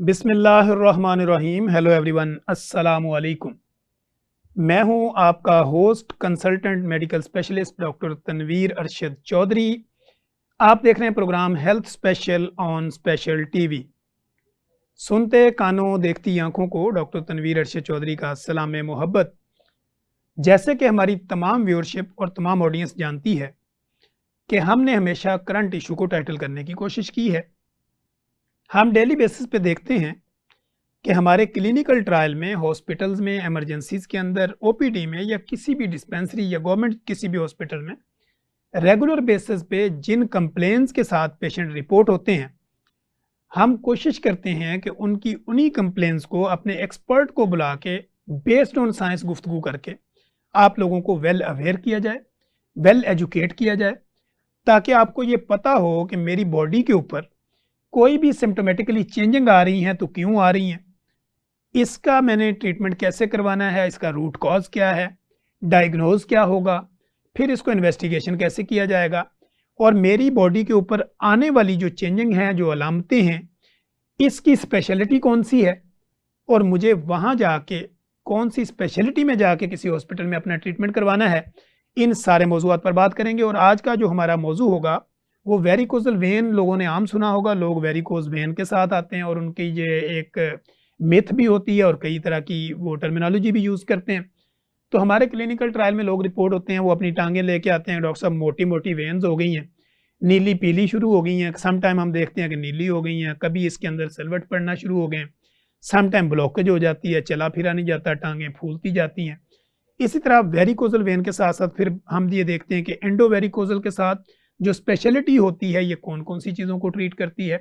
बिस्मिल्लाहिर्रहमानिर्रहीम। Hello everyone, अस्सलामु अलैकुम। मैं हूं आपका host consultant medical specialist doctor Tanveer Arshad Chaudhry. आप देख रहे हैं programme health special on special TV. सुनते कानों देखती आंखों को डॉक्टर तनवीर अरशद चौधरी का सलाम मोहब्बत। जैसे कि हमारी तमाम व्यूअरशिप और तमाम ऑडियंस जानती है कि हमने हमेशा करंट इशू को टाइटल करने की कोशिश की है। हम डेली बेसिस पे देखते हैं कि हमारे क्लिनिकल ट्रायल में, हॉस्पिटल्स में, इमरजेंसीज के अंदर, ओपीडी में या किसी भी डिस्पेंसरी या गवर्नमेंट किसी भी हॉस्पिटल में रेगुलर बेसिस पे जिन कंप्लेंट्स के साथ पेशेंट रिपोर्ट होते हैं, हम कोशिश करते हैं कि उनकी उन्हीं कंप्लेंट्स को अपने एक्सपर्ट को बुला के बेस्ड ऑन साइंस गुफ्तगू करके आप लोगों को वेल अवेयर किया जाए, वेल एजुकेट किया जाए, ताकि आपको ये पता हो कि मेरी बॉडी के ऊपर कोई भी सिम्टोमेटिकली चेंजिंग आ रही हैं तो क्यों आ रही हैं, इसका मैंने ट्रीटमेंट कैसे करवाना है, इसका रूट कॉज क्या है, डायग्नोज क्या होगा, फिर इसको इन्वेस्टिगेशन कैसे किया जाएगा, और मेरी बॉडी के ऊपर आने वाली जो चेंजिंग हैं, जो अलामतें हैं, इसकी स्पेशलिटी कौन सी है, और मुझे वहाँ जाके कौन सी स्पेशलिटी में जाके किसी हॉस्पिटल में अपना ट्रीटमेंट करवाना है। इन सारे मौजूआत पर बात करेंगे। और आज का जो हमारा मौजू होगा वो वेरिकोजल वेन। लोगों ने आम सुना होगा, लोग वेरिकोज वेन के साथ आते हैं और उनकी ये एक मिथ भी होती है और कई तरह की वो टर्मिनोलॉजी भी यूज़ करते हैं। तो हमारे क्लिनिकल ट्रायल में लोग रिपोर्ट होते हैं, वो अपनी टांगें लेके आते हैं, डॉक्टर साहब मोटी मोटी वेन्स हो गई हैं, नीली पीली शुरू हो गई हैं, सम टाइम हम देखते हैं कि नीली हो गई हैं, कभी इसके अंदर सिलवट पड़ना शुरू हो गए, सम टाइम ब्लॉकेज हो जाती है, चला फिरा नहीं जाता, टांगें फूलती जाती हैं। इसी तरह वेरिकोजल वेन के साथ साथ फिर हम ये देखते हैं कि एंडो वेरिकोजल के साथ जो स्पेशलिटी होती है, ये कौन कौन सी चीज़ों को ट्रीट करती है,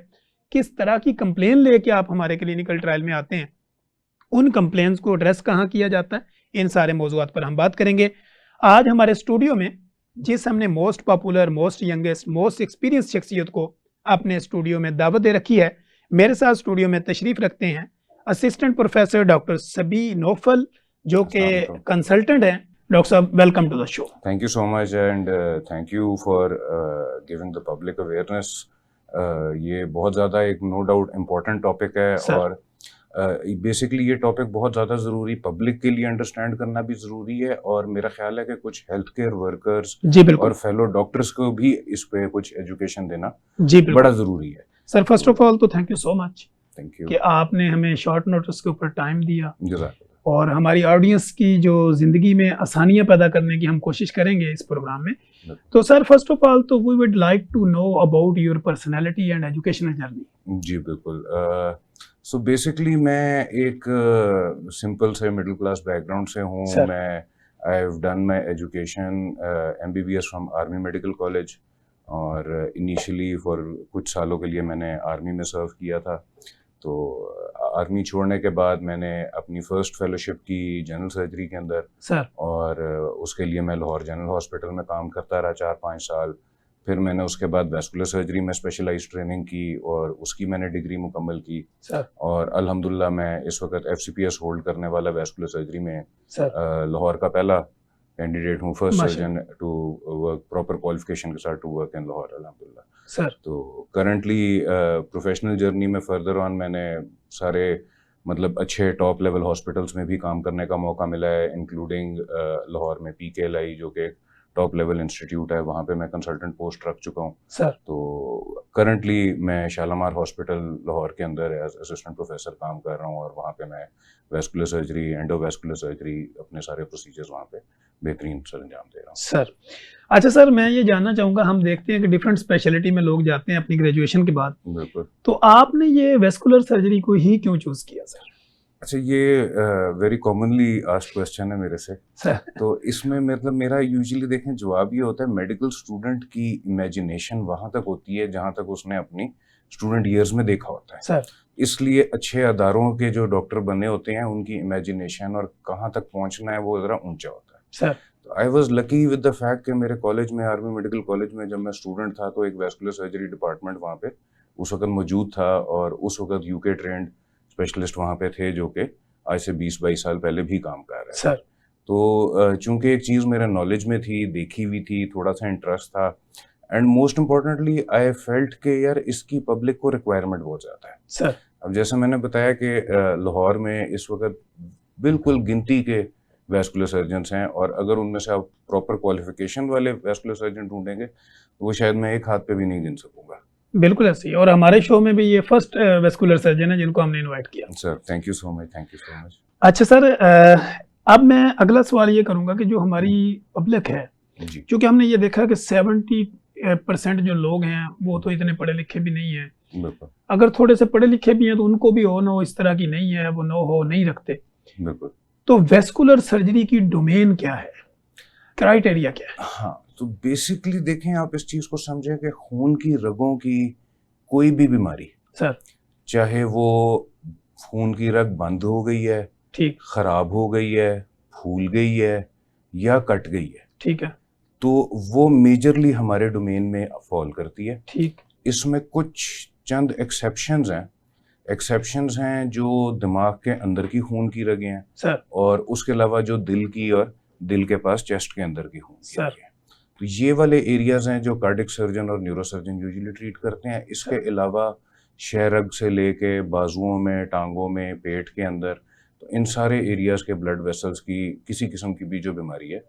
किस तरह की कंप्लेन लेके आप हमारे क्लिनिकल ट्रायल में आते हैं, उन कंप्लेंट्स को एड्रेस कहाँ किया जाता है, इन सारे मौजूआत पर हम बात करेंगे। आज हमारे स्टूडियो में जिस हमने most popular, most youngest, most experience शख्सियत को अपने स्टूडियो में दावत दे रखी है, मेरे साथ स्टूडियो में तशरीफ रखते हैं असिस्टेंट प्रोफेसर डॉक्टर सबी नौफल, जो कि कंसल्टेंट हैं। डॉक्टर साहब, welcome to the show. Thank you so much and thank you for giving the public awareness. ये बहुत ज़्यादा एक नो डाउट इम्पोर्टेंट टॉपिक है और बेसिकली ये टॉपिक बहुत ज़्यादा ज़रूरी, पब्लिक के लिए अंडरस्टैंड करना भी ज़रूरी है, और मेरा ख्याल है कि कुछ हेल्थ केयर वर्कर्स और फेलो डॉक्टर्स को भी इस पे कुछ एजुकेशन देना बड़ा ज़रूरी है। सर, फर्स्ट ऑफ ऑल तो thank you so much, thank you कि आपने हमें शॉर्ट नोटिस के ऊपर टाइम दिया और हमारी ऑडियंस की जो ज़िंदगी में आसानियां पैदा करने की हम कोशिश करेंगे इस प्रोग्राम में। तो सर, फर्स्ट ऑफ ऑल तो we would like to know about your personality and educational journey. जी बिल्कुल। सो बेसिकली मैं एक सिंपल से मिडिल क्लास बैकग्राउंड से हूँ। मैं I have done my education MBBS from army medical college, और इनिशियली फॉर कुछ सालों के लिए मैंने आर्मी में सर्व किया था। तो आर्मी छोड़ने के बाद मैंने अपनी फर्स्ट फेलोशिप की जनरल सर्जरी के अंदर सर, और उसके लिए मैं लाहौर जनरल हॉस्पिटल में काम करता रहा 4-5 साल। फिर मैंने उसके बाद वेस्कुलर सर्जरी में स्पेशलाइज ट्रेनिंग की और उसकी मैंने डिग्री मुकम्मल की सर। और अल्हम्दुलिल्लाह मैं इस वक्त FCPS होल्ड करने वाला वेस्कुलर सर्जरी में लाहौर का पहला कैंडिडेट हूँ, first surgeon to work, proper qualification के साथ टू वर्क इन लाहौर, अल्हम्दुलिल्लाह सर। तो करंटली प्रोफेशनल जर्नी में फर्दर ऑन मैंने सारे मतलब अच्छे टॉप लेवल हॉस्पिटल्स में भी काम करने का मौका मिला है, इंक्लूडिंग लाहौर में PKLI जो कि टॉप लेवल इंस्टीट्यूट है, वहाँ पे मैं कंसल्टेंट पोस्ट रख चुका हूँ सर। तो करंटली मैं शालामार हॉस्पिटल लाहौर के अंदर एज असिस्टेंट प्रोफेसर काम कर रहा हूँ, और वहाँ पे मैं वेस्कुलर सर्जरी, एंडोवेस्कुलर सर्जरी, अपने सारे प्रोसीजर्स वहाँ पे बेहतरीन सर अंजाम दे रहा हूँ सर। अच्छा सर, मैं ये जानना चाहूँगा, हम देखते हैं कि डिफरेंट स्पेशलिटी में लोग जाते हैं अपनी ग्रेजुएशन के बाद। बिल्कुल। तो आपने ये वेस्कुलर सर्जरी को ही क्यों चूज़ किया सर? अच्छा, ये वेरी कॉमनली आस्क्ड क्वेश्चन है मेरे से सर। तो इसमें मतलब मेरा यूजुअली देखें जवाब ये होता है, मेडिकल स्टूडेंट की इमेजिनेशन वहाँ तक होती है जहाँ तक उसने अपनी स्टूडेंट ईयर्स में देखा होता है सर। इसलिए अच्छे अदारों के जो डॉक्टर बने होते हैं उनकी इमेजिनेशन और कहाँ तक पहुँचना है वो ज़रा ऊंचा होता है सर। तो I was lucky with the fact कि मेरे कॉलेज में, आर्मी मेडिकल कॉलेज में जब मैं स्टूडेंट था तो एक वेस्कुलर सर्जरी डिपार्टमेंट वहाँ पे उस वक्त मौजूद था, और उस वक्त UK ट्रेंड स्पेशलिस्ट वहाँ पे थे जो कि आज से 20-22 साल पहले भी काम कर रहे थे। तो चूंकि एक चीज़ मेरे नॉलेज में थी, देखी हुई थी, थोड़ा सा इंटरेस्ट था, and most importantly I felt कि यार इसकी पब्लिक को रिक्वायरमेंट बहुत ज़्यादा है सर। अब जैसे मैंने बताया कि लाहौर में इस वक्त बिल्कुल गिनती के वैस्कुलर सर्जन्स हैं, और अगर उनमें से आप प्रॉपर क्वालिफिकेशन वाले वैस्कुलर सर्जन ढूंढेंगे तो वो शायद मैं एक हाथ पे भी नहीं गिन सकूंगा। बिल्कुल ऐसे ही, और हमारे शो में भी ये फर्स्ट वैस्कुलर सर्जन है जिनको हमने इनवाइट किया। Sir thank you so much, thank you so much. अच्छा सर, अब मैं अगला सवाल ये करूंगा कि जो हमारी पब्लिक है, जी क्योंकि हमने ये देखा कि 70% जो लोग हैं वो तो इतने पढ़े लिखे भी नहीं हैं, बिल्कुल अगर थोड़े से पढ़े लिखे भी हैं तो उनको भी नो इस तरह की नहीं है, वो नो हो नहीं रखते। बिल्कुल। तो वैस्कुलर सर्जरी की डोमेन क्या है, क्राइटेरिया क्या है? हाँ, तो बेसिकली देखें, आप इस चीज को समझें कि खून की रगों की कोई भी बीमारी, सर चाहे वो खून की रग बंद हो गई है, ठीक, खराब हो गई है, फूल गई है या कट गई है, ठीक है, तो वो मेजरली हमारे डोमेन में फॉल करती है। ठीक, इसमें कुछ चंद एक्सेप्शंस हैं जो दिमाग के अंदर की खून की रगें हैं, सर और उसके अलावा जो दिल की और दिल के पास चेस्ट के अंदर की खून की सर। रगें हैं। तो ये वाले एरियाज हैं जो कार्डिक सर्जन और न्यूरो सर्जन यूजुअली ट्रीट करते हैं। इसके अलावा क्षयरग से लेके बाजुओं में, टांगों में, पेट के अंदर, तो इन सारे एरियाज के ब्लड वेसल्स की किसी किस्म की भी जो बीमारी है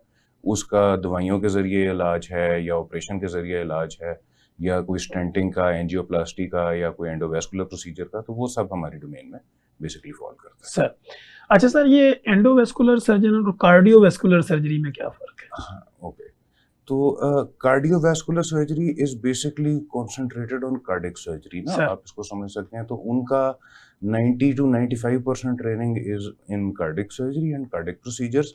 उसका दवाइयों के ज़रिए इलाज है या ऑपरेशन के ज़रिए इलाज है या कोई स्टेंटिंग का, एंजियोप्लास्टी का या कोई एंडोवेस्कुलर प्रोसीजर का, तो वो सब हमारी डोमेन में बेसिकली फॉल करता है। सर अच्छा सर, ये एंडोवेस्कुलर सर्जन और कार्डियोवेस्कुलर सर्जरी में क्या फ़र्क है? हाँ, ओके। तो cardiovascular surgery is basically concentrated on cardiac surgery ना, सर आप इसको समझ सकते हैं। तो उनका 90 to 95% training is in cardiac surgery and cardiac procedures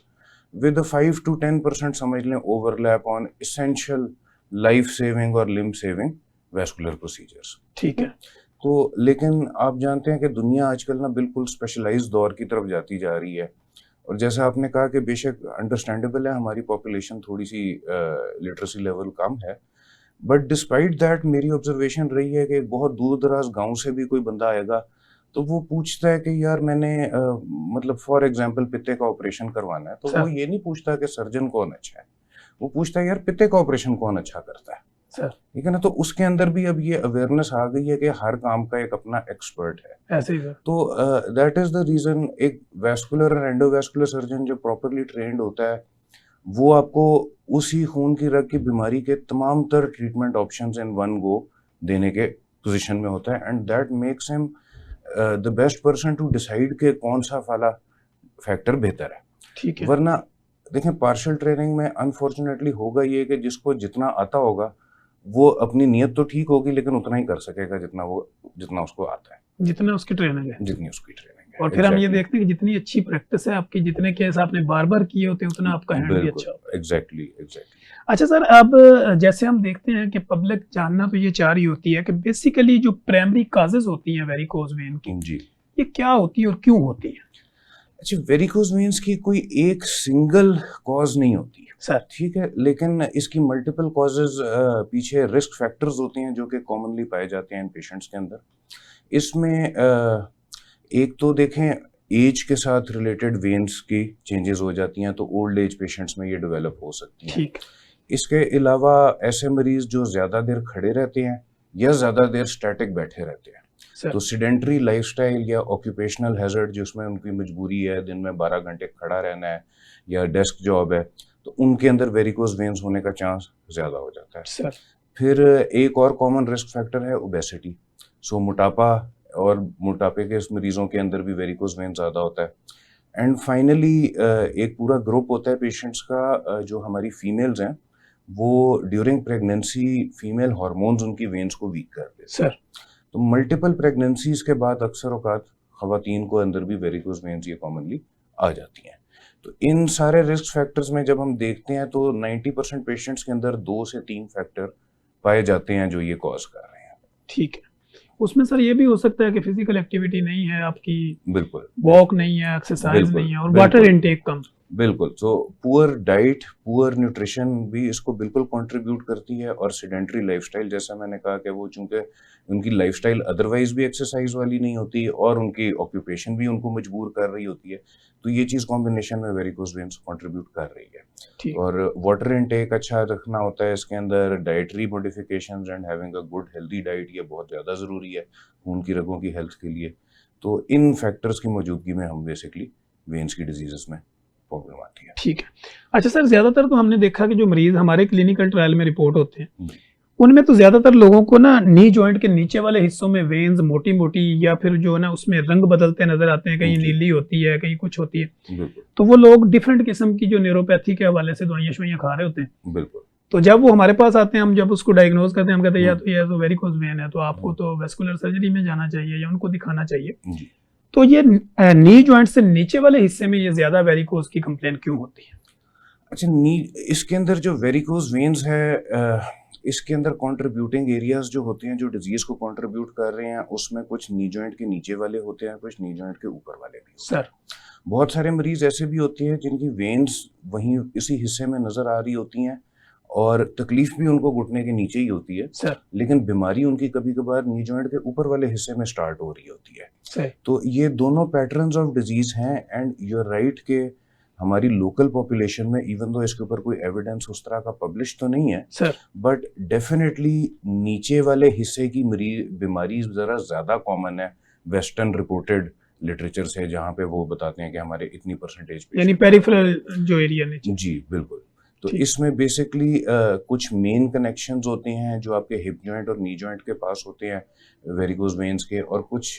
with 5 to 10% समझ लें overlap on essential life saving और लिम्ब सेविंग वैस्कुलर प्रोसीजर्स। ठीक है, तो लेकिन आप जानते हैं कि दुनिया आजकल ना बिल्कुल स्पेशलाइज्ड दौर की तरफ जाती जा रही है, और जैसा आपने कहा कि बेशक अंडरस्टैंडेबल है, हमारी पॉपुलेशन थोड़ी सी लिटरेसी लेवल कम है, बट डिस्पाइट दैट मेरी ऑब्जर्वेशन रही है कि एक बहुत दूर दराज गांव से भी कोई बंदा आएगा तो वो पूछता है कि यार मैंने मतलब फॉर एग्जांपल पित्ते का ऑपरेशन करवाना है, तो सर वो ये नहीं पूछता कि सर्जन कौन अच्छा है, वो पूछता है यार पित्ते का ऑपरेशन कौन अच्छा करता है। सर ठीक है ना, तो उसके अंदर भी अब ये अवेयरनेस आ गई है कि हर काम का एक अपना एक्सपर्ट है। ऐसे ही सर। तो दैट इज द रीजन एक वैस्कुलर और एंडोवैस्कुलर सर्जन जो प्रॉपरली ट्रेंड होता है वो आपको उसी खून की रग की बीमारी के तमाम तर treatment options in one go देने के पोजीशन में होता है, and that makes him the best person to decide के कौन सा वाला फैक्टर बेहतर है। ठीक है, वरना देखें, पार्शियल ट्रेनिंग में अनफॉर्चुनेटली होगा ये कि जिसको जितना आता होगा वो अपनी नीयत तो ठीक होगी लेकिन उतना ही कर सकेगा जितना उसको आता है, जितना उसकी ट्रेनिंग है। जितनी उसकी ट्रेनिंग है। और फिर हम ये Exactly. देखते हैं कि जितनी अच्छी प्रैक्टिस है आपकी, जितने केस आपने बार बार किए होते हैं, उतना आपका हैंड भी अच्छा होता है। एग्जैक्टली। अच्छा सर, अब जैसे हम देखते हैं कि पब्लिक जानना तो ये चाह रही होती है कि बेसिकली जो प्राइमरी काजेज होती हैं वेरिकोज वेन की, जी, ये क्या होती है और क्यों होती है? अच्छा, वेरिकोज वेन्स की कोई एक सिंगल कॉज नहीं होती है सर ठीक है, लेकिन इसकी मल्टीपल कॉजेज पीछे रिस्क फैक्टर्स होते हैं जो कि कॉमनली पाए जाते हैं इन पेशेंट्स के अंदर। इसमें एक तो देखें, एज के साथ रिलेटेड वेन्स की चेंजेस हो जाती हैं, तो ओल्ड एज पेशेंट्स में ये डेवलप हो सकती हैं। ठीक, इसके अलावा ऐसे मरीज जो ज़्यादा देर खड़े रहते हैं या ज़्यादा देर स्टैटिक बैठे रहते हैं, सर तो सीडेंटरी लाइफस्टाइल या ऑक्यूपेशनल हैजर्ड जिसमें उनकी मजबूरी है दिन में 12 घंटे खड़ा रहना है या डेस्क जॉब है, तो उनके अंदर वेरिकोज वेन्स होने का चांस ज़्यादा हो जाता है। सर फिर एक और कॉमन रिस्क फैक्टर है ओबेसिटी। सो मोटापा, और मोटापे के मरीजों के अंदर भी वेरिकोज वेन ज़्यादा होता है। एंड फाइनली एक पूरा ग्रुप होता है पेशेंट्स का जो हमारी फीमेल्स हैं, वो ड्यूरिंग प्रेगनेंसी फीमेल हार्मोन्स उनकी वेन्स को वीक कर देते हैं। सर तो मल्टीपल प्रेगनेंसीज के बाद अक्सर औकात खवातीन को अंदर भी वेरिकोज वेन्स ये कॉमनली आ जाती हैं। तो इन सारे रिस्क फैक्टर्स में जब हम देखते हैं तो 90% पेशेंट्स के अंदर 2 से 3 फैक्टर पाए जाते हैं जो ये कॉज कर रहे हैं। ठीक है। उसमें सर ये भी हो सकता है कि फिजिकल एक्टिविटी नहीं है आपकी, बिल्कुल, वॉक नहीं है, एक्सरसाइज बिल्कुल, नहीं है, और बिल्कुल। वाटर इनटेक कम। बिल्कुल, तो पुअर डाइट, पुअर न्यूट्रिशन भी इसको बिल्कुल कंट्रीब्यूट करती है, और सेडेंटरी लाइफस्टाइल, जैसा मैंने कहा कि वो चूंकि उनकी लाइफस्टाइल अदरवाइज भी एक्सरसाइज वाली नहीं होती और उनकी ऑक्यूपेशन भी उनको मजबूर कर रही होती है, तो ये चीज़ कॉम्बिनेशन में वेरिकोज वेन्स कंट्रीब्यूट कर रही है। ठीक, और वाटर इनटेक अच्छा रखना होता है इसके अंदर, dietary modifications and having a good healthy diet, ये बहुत ज़्यादा ज़रूरी है खून की रगों की हेल्थ के लिए। तो इन फैक्टर्स की मौजूदगी में हम बेसिकली वेन्स की डिजीजेस में प्रॉब्लम आती है। ठीक है। अच्छा सर, ज़्यादातर तो हमने देखा कि जो मरीज़ हमारे क्लिनिकल ट्रायल में रिपोर्ट होते हैं, जी। उनमें तो ज़्यादातर लोगों को ना नी जॉइंट के नीचे वाले हिस्सों में वेन्स मोटी-मोटी या फिर जो है ना उसमें रंग बदलते नज़र आते हैं, कहीं जी। नीली होती है, कहीं कुछ होती है। बिल्कुल तो वो लोग डिफरेंट किस्म की जो न्यूरोपैथी के हवाले से दवाइयाँ-शवाइयाँ खा रहे होते हैं। बिल्कुल। तो जब वो हमारे पास आते हैं, हम जब उसको डायग्नोज़ करते हैं, हम कहते हैं हम्म, या तो वेरिकोज़ वेन है, तो आपको तो वैस्कुलर सर्जरी में जाना चाहिए या उनको दिखाना चाहिए। जी। तो ये नी जॉइंट से नीचे वाले हिस्से में ये ज़्यादा वेरिकोज़ की कंप्लेन क्यों होती है? अच्छा, नी इसके अंदर जो वेरिकोज वेन्स है, इसके अंदर कंट्रीब्यूटिंग एरियाज जो होते हैं, जो डिजीज को कंट्रीब्यूट कर रहे हैं, उसमें कुछ नी जॉइंट के नीचे वाले होते हैं, कुछ नी जॉइंट के ऊपर वाले भी होते हैं। सर, बहुत सारे मरीज ऐसे भी होते हैं जिनकी वेन्स वहीं इसी हिस्से में नजर आ रही होती हैं और तकलीफ भी उनको घुटने के नीचे ही होती है, सर, लेकिन बीमारी उनकी कभी कभार नी जॉइंट के ऊपर वाले हिस्से में स्टार्ट हो रही होती है। सही। तो ये दोनों पैटर्न्स ऑफ डिजीज हैं एंड यू आर राइट के हमारी लोकल पॉपुलेशन में इवन दो इसके ऊपर कोई एविडेंस उस तरह का पब्लिश तो नहीं है, सर, बट डेफिनेटली नीचे वाले हिस्से की बीमारी ज़रा ज़्यादा कॉमन है वेस्टर्न रिपोर्टेड लिटरेचर से, जहाँ पे वो बताते हैं कि हमारे इतनी परसेंटेज यानी पेरिफेरल जो एरिया नीचे। जी बिल्कुल। तो ठीक। इसमें बेसिकली कुछ मेन कनेक्शंस होते हैं जो आपके हिप जॉइंट और नी जॉइंट के पास होते हैं वेरिकोज वेन्स के, और कुछ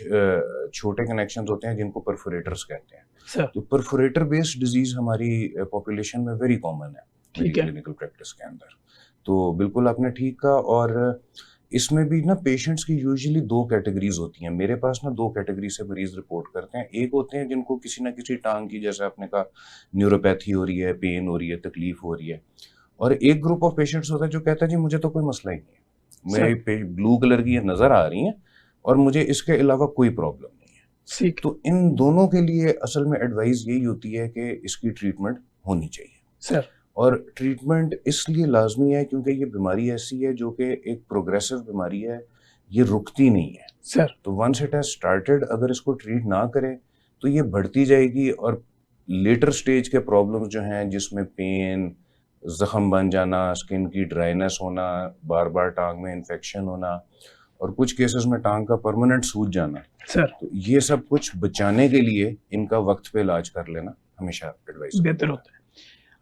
छोटे कनेक्शंस होते हैं जिनको परफोरेटर्स कहते हैं। सर, तो परफोरेटर बेस्ड डिजीज हमारी पॉपुलेशन में वेरी कॉमन है ठीक है। क्लिनिकल प्रैक्टिस के अंदर। तो बिल्कुल आपने ठीक कहा। और इसमें भी ना पेशेंट्स की यूजुअली दो कैटेगरीज होती हैं। मेरे पास ना दो कैटेगरी से मरीज रिपोर्ट करते हैं। एक होते हैं जिनको किसी ना किसी टांग की, जैसे आपने कहा, न्यूरोपैथी हो रही है, पेन हो रही है, तकलीफ हो रही है। और एक ग्रुप ऑफ पेशेंट्स होता है जो कहता है जी मुझे तो कोई मसला ही नहीं है, मेरे ब्लू कलर की ये नज़र आ रही हैं और मुझे इसके अलावा कोई प्रॉब्लम नहीं है। ठीक। तो इन दोनों के लिए असल में एडवाइस यही होती है कि इसकी ट्रीटमेंट होनी चाहिए। सर, और ट्रीटमेंट इसलिए लाजमी है क्योंकि ये बीमारी ऐसी है जो कि एक प्रोग्रेसिव बीमारी है, ये रुकती नहीं है। सर, तो वंस इट हैज स्टार्टेड, अगर इसको ट्रीट ना करें तो ये बढ़ती जाएगी और लेटर स्टेज के प्रॉब्लम्स जो हैं, जिसमें पेन, जख्म बन जाना, स्किन की ड्राइनेस होना, बार बार टांग में इन्फेक्शन होना और कुछ केसेस में टांग का परमानेंट सूज जाना, सर, तो ये सब कुछ बचाने के लिए इनका वक्त पे इलाज कर लेना हमेशा एडवाइस बेहतर होता है।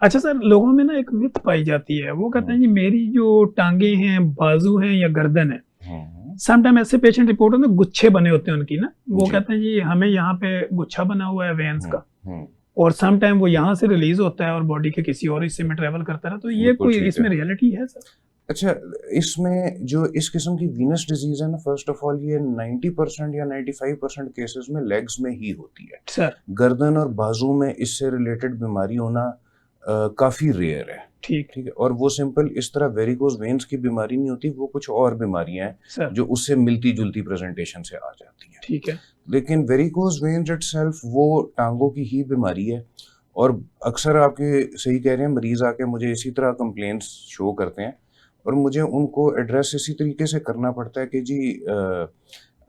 अच्छा सर, लोगों में ना एक मिथ पाई जाती है, वो कहते हैं जी मेरी जो टांगे हैं, बाजू हैं या गर्दन है, समटाइम ऐसे पेशेंट रिपोर्ट होते हैं गुच्छे बने होते हैं उनकी ना, वो जी। कहते हैं जी हमें यहाँ पे गुच्छा बना हुआ है वेन्स का, हम्म, और सम टाइम वो यहाँ से रिलीज होता है और बॉडी के किसी और हिस्से में ट्रेवल करता है। तो ये बिल्कुल कोई ठीक इसमें है। रियलिटी है सर? अच्छा, इसमें जो इस किस्म की वीनस डिजीज है ना, फर्स्ट ऑफ ऑल ये 90% या 95% केसेस में लेग्स में ही होती है। सर, गर्दन और बाजू में इससे रिलेटेड बीमारी होना काफ़ी रेयर है। ठीक। ठीक है। और वो सिंपल इस तरह वेरिकोज वेन्स की बीमारी नहीं होती, वो कुछ और बीमारियां हैं सर, जो उससे मिलती जुलती प्रेजेंटेशन से आ जाती हैं। ठीक है। लेकिन वेरिकोज वेन्स इटसेल्फ वो टांगों की ही बीमारी है। और अक्सर आपके सही कह रहे हैं, मरीज आके मुझे इसी तरह कंप्लेंट्स शो करते हैं और मुझे उनको एड्रेस इसी तरीके से करना पड़ता है कि जी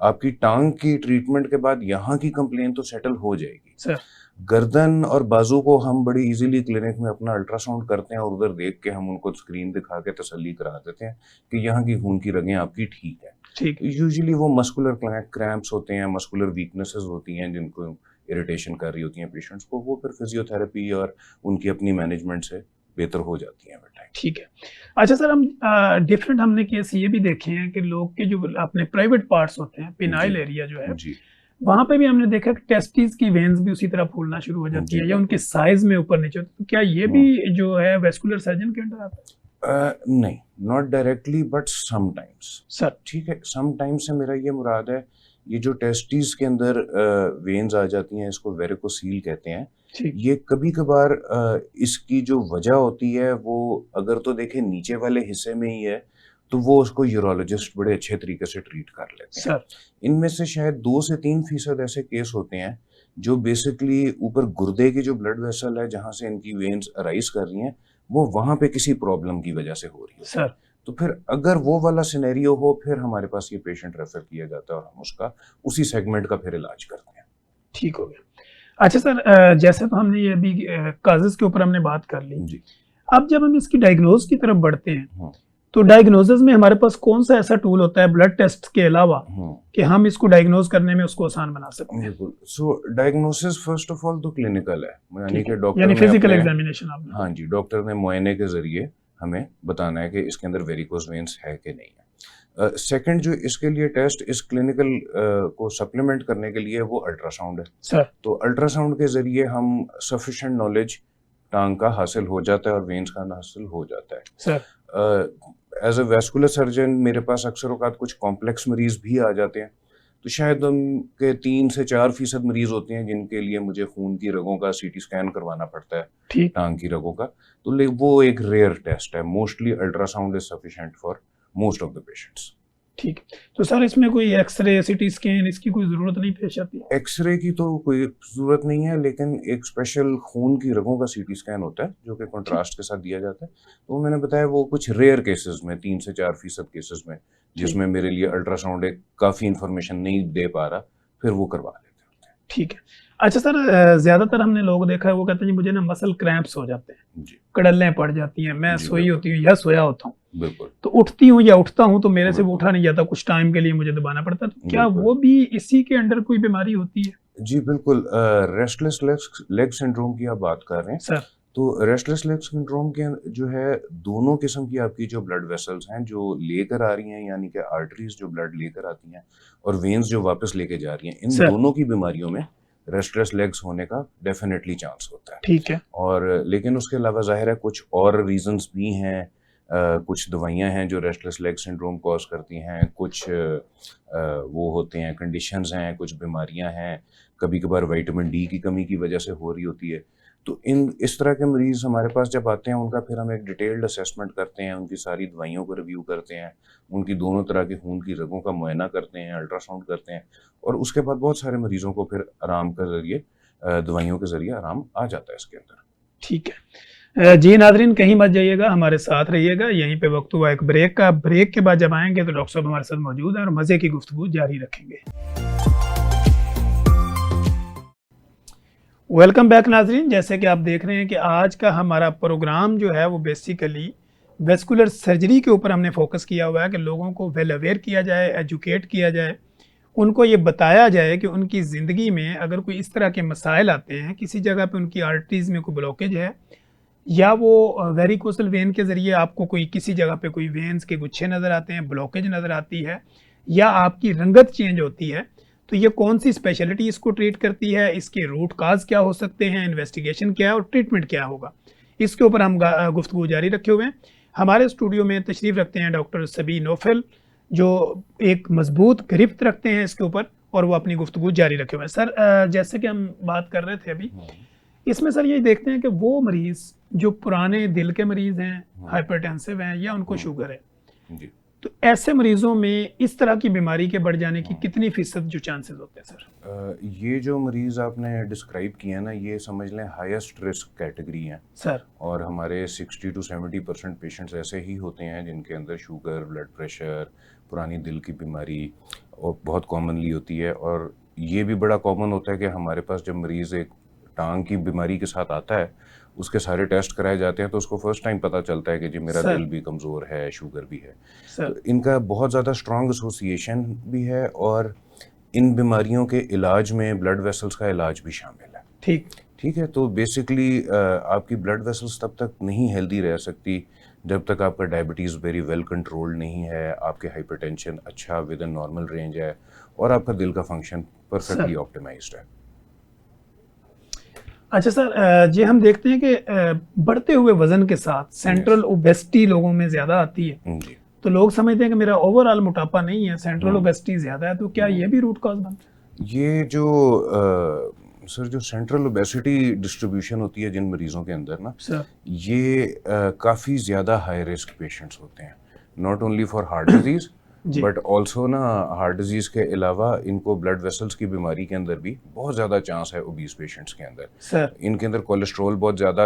आपकी टांग की ट्रीटमेंट के बाद यहाँ की कंप्लेंट तो सेटल हो जाएगी, सर, गर्दन और बाजू को हम बड़ी इजीली क्लिनिक में अपना अल्ट्रासाउंड करते हैं और उधर देख के हम उनको स्क्रीन दिखा के तसल्ली करा देते हैं कि यहाँ की खून की रगें आपकी ठीक है। ठीक। यूजुअली वो मस्कुलर क्रैम्प्स होते हैं, मस्कुलर वीकनेसेस होती हैं जिनको इरिटेशन कर रही होती हैं पेशेंट्स को, वो फिर फिजियोथेरेपी और उनकी अपनी मैनेजमेंट से बेहतर हो जाती हैं। ठीक है। अच्छा सर, हम डिफरेंट हमने केस ये भी देखे हैं कि लोग के जो अपने प्राइवेट पार्ट्स होते हैं, पिनाइल एरिया जो है, जी, वहां पे भी हमने देखा कि टेस्टिस की वेन्स भी उसी तरह फूलना शुरू हो जाती है या उनके साइज में ऊपर नीचे होती है। तो क्या ये भी जो है वेस्कुलर सर्जन के अंडर आता है? नहीं, not directly but sometimes. Sir, ठीक है। समटाइम्स से मेरा ये मुराद है, ये जो टेस्टिस के अंदर वेन्स आ जाती हैं, इसको वेरिकोसील कहते हैं। ये कभी कभार इसकी जो वजह होती है वो अगर तो देखें नीचे वाले हिस्से में ही है तो वो उसको यूरोलॉजिस्ट बड़े अच्छे तरीके से ट्रीट कर लेते हैं। सर, इनमें से शायद 2 से 3% ऐसे केस होते हैं जो बेसिकली ऊपर गुर्दे की जो ब्लड वेसल है, जहाँ से इनकी वेन्स अराइज कर रही हैं, वो वहाँ पे किसी प्रॉब्लम की वजह से हो रही है। सर, तो फिर अगर वो वाला सिनेरियो हो, फिर हमारे पास ये पेशेंट रेफर किया जाता है और हम उसका उसी सेगमेंट का फिर इलाज करते हैं। ठीक हो गया। अच्छा सर, जैसे तो हमने ये अभी काजेस के ऊपर हमने बात कर ली, जी। अब जब हम इसकी डायग्नोज की तरफ बढ़ते हैं तो डायग्नोसिस में हमारे पास कौन सा ऐसा टूल होता है ब्लड टेस्ट के अलावा कि हम इसको डायग्नोज करने में उसको आसान बना सकते हैं? बिल्कुल। सो डायग्नोसिस फर्स्ट ऑफ ऑल तो क्लिनिकल है, यानी ठीक कि है, डॉक्टर यानी ने फिजिकल अपने एग्जामिनेशन आपने हाँ जी, डॉक्टर ने मुआयने के ज़रिए हमें बताना है कि इसके अंदर वेरिकोज वेन्स है कि नहीं है। सेकंड जो इसके लिए टेस्ट इस क्लिनिकल को सप्लीमेंट करने के लिए वो अल्ट्रासाउंड है। सर। तो अल्ट्रासाउंड के ज़रिए हम सफिशिएंट नॉलेज टांग का हासिल हो जाता है और वेन्स का हासिल हो जाता है। Sir as a vascular surgeon मेरे पास अक्सर औकात कुछ कॉम्प्लेक्स मरीज भी आ जाते हैं, तो शायद उनके 3 से 4% मरीज होते हैं जिनके लिए मुझे खून की रगों का सीटी स्कैन करवाना पड़ता है, ठीक टांग की रगों का। तो वो एक रेयर टेस्ट है। Mostly ultrasound is sufficient for most of the patients. ठीक। तो सर इसमें कोई एक्सरे सिटी स्कैन इसकी कोई ज़रूरत नहीं पेश आती? एक्सरे की तो कोई ज़रूरत नहीं है, लेकिन एक स्पेशल खून की रगों का सीटी स्कैन होता है जो कि कंट्रास्ट के साथ दिया जाता है। तो मैंने बताया वो कुछ रेयर केसेस में 3 से 4% केसेस में जिसमें मेरे लिए अल्ट्रासाउंड एक काफ़ी इंफॉर्मेशन नहीं दे पा रहा, फिर वो करवा लेते हैं। ठीक है। अच्छा सर, ज़्यादातर हमने लोग देखा है वो कहते हैं जी मुझे ना मसल क्रैम्प्स हो जाते हैं, जी कड़ल्लें पड़ जाती हैं, मैं जी, सोई होती हूँ या सोया होता हूँ, बिल्कुल तो उठती हूँ या उठता हूँ तो मेरे से वो बिल्कुल उठा नहीं जाता, कुछ टाइम के लिए मुझे दबाना पड़ता है। तो क्या बिल्कुल वो भी इसी के अंडर कोई बीमारी होती है? जी बिल्कुल। रेस्टलेस लेग सिंड्रोम की आप बात कर रहे हैं। सर तो रेस्टलेस लेग सिंड्रोम के जो है दोनों किस्म की आपकी जो ब्लड वेसल्स हैं जो लेकर आ रही हैं, यानी कि आर्टरीज जो ब्लड लेकर आती हैं और वेन्स जो वापस लेके जा रही हैं, इन सर दोनों की बीमारियों में रेस्टलेस लेग्स होने का डेफिनेटली चांस होता है। ठीक है। और लेकिन उसके अलावा जाहिर है कुछ और रीजंस भी हैं। कुछ दवाइयां हैं जो रेस्टलेस लेग सिंड्रोम कॉज करती हैं, कुछ वो होते हैं कंडीशंस हैं, कुछ बीमारियां हैं, कभी कभार विटामिन डी की कमी की वजह से हो रही होती है। तो इस तरह के मरीज़ हमारे पास जब आते हैं उनका फिर हम एक डिटेल्ड असेसमेंट करते हैं, उनकी सारी दवाइयों को रिव्यू करते हैं, उनकी दोनों तरह के खून की रगों का मुआयना करते हैं, अल्ट्रासाउंड करते हैं, और उसके बाद बहुत सारे मरीज़ों को फिर आराम के ज़रिए दवाइयों के ज़रिए आराम आ जाता है इसके अंदर। ठीक है। जी नाजरीन, कहीं मत जाइएगा, हमारे साथ रहिएगा। यहीं पे वक्त हुआ एक ब्रेक का। ब्रेक के बाद जब आएंगे तो डॉक्टर साहब हमारे साथ मौजूद हैं और मज़े की गुफ्तगू जारी रखेंगे। वेलकम बैक नाजरीन। जैसे कि आप देख रहे हैं कि आज का हमारा प्रोग्राम जो है वो बेसिकली वेस्कुलर सर्जरी के ऊपर हमने फोकस किया हुआ है कि लोगों को वेल अवेयर किया जाए, एजुकेट किया जाए, उनको ये बताया जाए कि उनकी ज़िंदगी में अगर कोई इस तरह के मसाइल आते हैं, किसी जगह पे उनकी आर्टरीज़ में कोई ब्लॉकेज है या वो वेरिकोसल वेन के ज़रिए आपको कोई किसी जगह पे कोई वेन्स के गुच्छे नज़र आते हैं, ब्लॉकेज नज़र आती है या आपकी रंगत चेंज होती है, तो ये कौन सी स्पेशलिटी इसको ट्रीट करती है, इसके रूट काज क्या हो सकते हैं, इन्वेस्टिगेशन क्या है और ट्रीटमेंट क्या होगा, इसके ऊपर हम गुफ्तगू जारी रखे हुए हैं। हमारे स्टूडियो में तशरीफ़ रखते हैं डॉक्टर सबी नौफल, जो एक मजबूत गिरफ्त रखते हैं इसके ऊपर और वो अपनी गुफ्तगू जारी रखे हुए हैं। सर जैसे कि हम बात कर रहे थे अभी, इसमें सर ये देखते हैं कि वो मरीज़ जो पुराने दिल के मरीज़ हैं, हाइपरटेंसिव हैं या उनको शुगर है, जी तो ऐसे मरीजों में इस तरह की बीमारी के बढ़ जाने की कितनी फीसद जो चांसेस होते हैं सर? ये जो मरीज़ आपने डिस्क्राइब किए हैं ना, ये समझ लें हाईएस्ट रिस्क कैटेगरी हैं सर। और हमारे 60 to 70% पेशेंट्स ऐसे ही होते हैं जिनके अंदर शुगर, ब्लड प्रेशर, पुरानी दिल की बीमारी और बहुत कॉमनली होती है। और ये भी बड़ा कॉमन होता है कि हमारे पास जब मरीज़ एक टांग की बीमारी के साथ आता है, उसके सारे टेस्ट कराए जाते हैं तो उसको फर्स्ट टाइम पता चलता है कि जी मेरा दिल भी कमज़ोर है, शुगर भी है। तो इनका बहुत ज़्यादा स्ट्रॉन्ग एसोसिएशन भी है और इन बीमारियों के इलाज में ब्लड वेसल्स का इलाज भी शामिल है। ठीक है। तो बेसिकली आपकी ब्लड वेसल्स तब तक नहीं हेल्दी रह सकती जब तक आपका डायबिटीज़ वेरी वेल कंट्रोल्ड नहीं है, आपके हाइपरटेंशन अच्छा विद इन नॉर्मल रेंज है और आपका दिल का फंक्शन परफेक्टली ऑप्टिमाइज्ड है। अच्छा सर, ये हम देखते हैं कि बढ़ते हुए वजन के साथ सेंट्रल ओबेसिटी लोगों में ज़्यादा आती है। जी तो लोग समझते हैं कि मेरा ओवरऑल मोटापा नहीं है, सेंट्रल ओबेसिटी ज़्यादा है, तो क्या ये भी रूट कॉज बनता है? ये जो सर जो सेंट्रल ओबेसिटी डिस्ट्रीब्यूशन होती है जिन मरीज़ों के अंदर ना सर, ये काफ़ी ज़्यादा हाई रिस्क पेशेंट्स होते हैं, not only for heart disease but also ना हार्ट डिजीज़ के अलावा इनको ब्लड वेसल्स की बीमारी के अंदर भी बहुत ज़्यादा चांस है ओबीस पेशेंट्स के अंदर। सर इनके अंदर कोलेस्ट्रॉल बहुत ज़्यादा